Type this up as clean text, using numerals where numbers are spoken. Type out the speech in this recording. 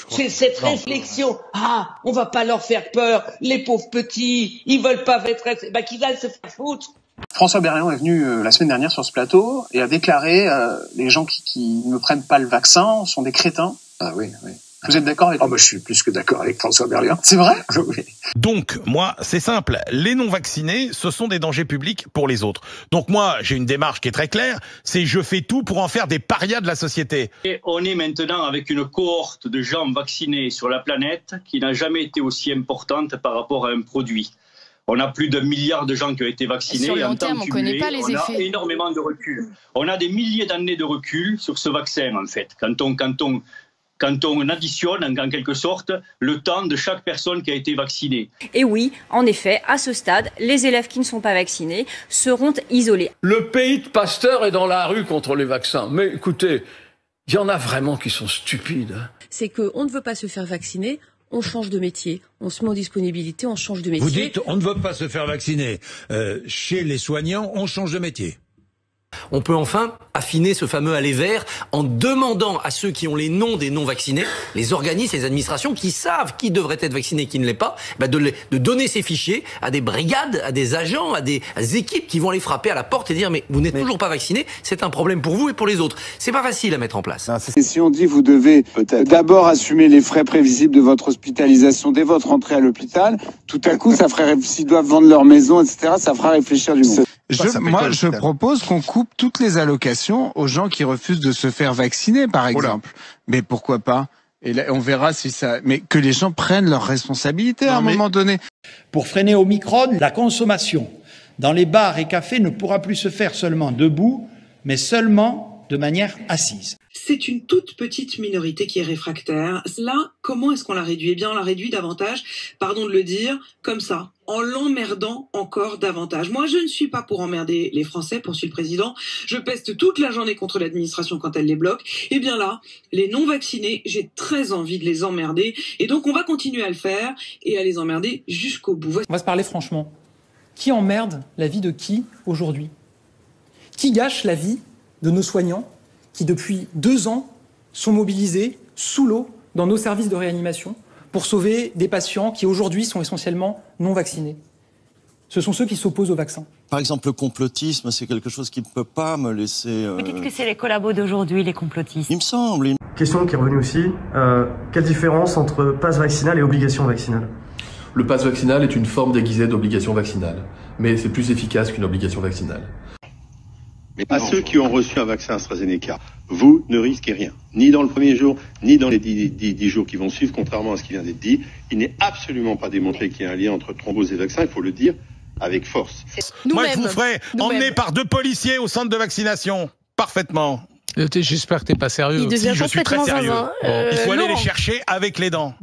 C'est cette réflexion. Ah, on va pas leur faire peur, les pauvres petits, ils veulent pas être, qu'ils aillent se faire foutre. François Berléand est venu la semaine dernière sur ce plateau et a déclaré les gens qui ne prennent pas le vaccin sont des crétins. Ah oui, oui. Vous êtes d'accord avec lui? Moi, je suis plus que d'accord avec François Berléand. C'est vrai? Oui. Donc, moi, c'est simple. Les non-vaccinés, ce sont des dangers publics pour les autres. Donc moi, j'ai une démarche qui est très claire. C'est je fais tout pour en faire des parias de la société. Et on est maintenant avec une cohorte de gens vaccinés sur la planète qui n'a jamais été aussi importante par rapport à un produit. On a plus d'1 milliard de gens qui ont été vaccinés. Sur le long terme, on ne connaît pas les effets. On a énormément de recul. On a des milliers d'années de recul sur ce vaccin, en fait. Quand on additionne, en quelque sorte, le temps de chaque personne qui a été vaccinée. Et oui, en effet, à ce stade, les élèves qui ne sont pas vaccinés seront isolés. Le pays de Pasteur est dans la rue contre les vaccins. Mais écoutez, il y en a vraiment qui sont stupides. C'est qu'on ne veut pas se faire vacciner, on change de métier. On se met en disponibilité, on change de métier. Vous dites, on ne veut pas se faire vacciner. Chez les soignants, on change de métier. On peut enfin affiner ce fameux aller vert en demandant à ceux qui ont les noms des non-vaccinés, les organismes, les administrations qui savent qui devrait être vacciné et qui ne l'est pas, de donner ces fichiers à des brigades, à des agents, à des équipes qui vont les frapper à la porte et dire mais vous n'êtes toujours pas vacciné, c'est un problème pour vous et pour les autres. C'est pas facile à mettre en place. Et si on dit vous devez d'abord assumer les frais prévisibles de votre hospitalisation dès votre entrée à l'hôpital, tout à coup ça ferait, s'ils doivent vendre leur maison, etc., ça fera réfléchir du monde. Je propose qu'on coupe toutes les allocations aux gens qui refusent de se faire vacciner, par exemple. Mais pourquoi pas? Et là, on verra si ça. Mais que les gens prennent leurs responsabilités à un moment donné. Pour freiner Omicron, la consommation dans les bars et cafés ne pourra plus se faire seulement debout, mais seulement de manière assise. C'est une toute petite minorité qui est réfractaire. Là, comment est-ce qu'on la réduit? Eh bien, on la réduit davantage, pardon de le dire, comme ça, en l'emmerdant encore davantage. Moi, je ne suis pas pour emmerder les Français, poursuit le président. Je peste toute la journée contre l'administration quand elle les bloque. Eh bien là, les non-vaccinés, j'ai très envie de les emmerder. Et donc, on va continuer à le faire et à les emmerder jusqu'au bout. On va se parler franchement. Qui emmerde la vie de qui aujourd'hui? Qui gâche la vie de nos soignants qui, depuis 2 ans, sont mobilisés sous l'eau dans nos services de réanimation pour sauver des patients qui, aujourd'hui, sont essentiellement non vaccinés? Ce sont ceux qui s'opposent au vaccin. Par exemple, le complotisme, c'est quelque chose qui ne peut pas me laisser... Vous dites que c'est les collabos d'aujourd'hui, les complotistes. Il me semble. Question qui est revenue aussi, quelle différence entre passe vaccinal et obligation vaccinale? Le passe vaccinal est une forme déguisée d'obligation vaccinale, mais c'est plus efficace qu'une obligation vaccinale. À ceux qui ont reçu un vaccin AstraZeneca, vous ne risquez rien. Ni dans le premier jour, ni dans les 10 jours qui vont suivre, contrairement à ce qui vient d'être dit. Il n'est absolument pas démontré qu'il y ait un lien entre thrombose et vaccin, il faut le dire avec force. Moi, je vous ferai emmener par 2 policiers au centre de vaccination. Parfaitement. J'espère que t'es pas sérieux. Il devient Si, je suis très complètement sérieux. zinzin. Il faut aller Laurent. les chercher avec les dents.